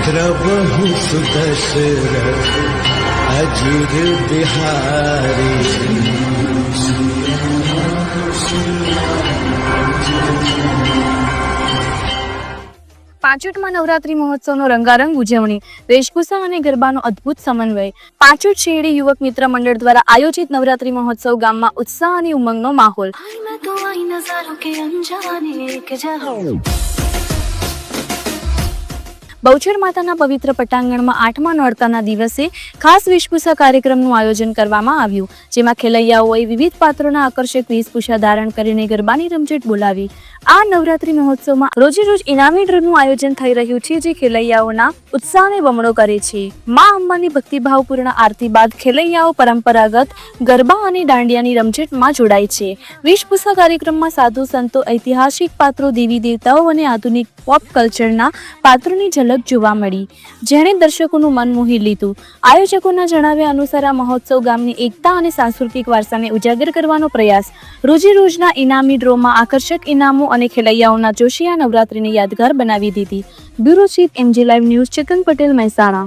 द्रवहु सुदशरथ अजुर बिहारी। પાંચોટમાં નવરાત્રી મહોત્સવનો રંગારંગ ઉજવણી, વેશભૂષા અને ગરબાનો અદ્ભુત સમન્વય। પાંચોટ શેરડી યુવક મિત્ર મંડળ દ્વારા આયોજિત નવરાત્રી મહોત્સવ ગામમાં ઉત્સાહ અને ઉમંગનો માહોલ। બહુચર માતાના પવિત્ર પટાંગણમાં 8મા નોરતાના દિવસે ખાસ વેશભૂષા કાર્યક્રમનું આયોજન કરવામાં આવ્યું, જેમાં ખેલૈયાઓએ વિવિધ પાત્રોના આકર્ષક વેશભૂષા ધારણ કરીને ગરબાની રમઝટ બોલાવી। આ નવરાત્રી મહોત્સવમાં રોજે રોજ ઇનામી ડ્રોનું આયોજન થઈ રહ્યું છે, જે ખેલૈયાઓના ઉત્સાહને બમણો કરે છે। મા અંબાની ભક્તિભાવપૂર્ણ આરતી બાદ ખેલૈયાઓ પરંપરાગત ગરબા અને દાંડિયાની રમઝટમાં જોડાય છે। વેશભૂષા કાર્યક્રમમાં સાધુ સંતો, ઐતિહાસિક પાત્રો, દેવી દેવતાઓ અને આધુનિક પોપ કલ્ચરના પાત્રોની ઝલક જોવા મળી, જેણે દર્શકોનું મન મોહી લીધું। આયોજકોના જણાવ્યા અનુસાર આ મહોત્સવ ગામની એકતા અને સાંસ્કૃતિક વારસાને ઉજાગર કરવાનો પ્રયાસ, રોજે રોજના ઇનામી ડ્રોમાં આકર્ષક ઇનામો અને ખેલૈયાઓના જોશી આ નવરાત્રીને યાદગાર બનાવી દીધી। Bureau chief MG live news, Chetan Patel, Mehsana.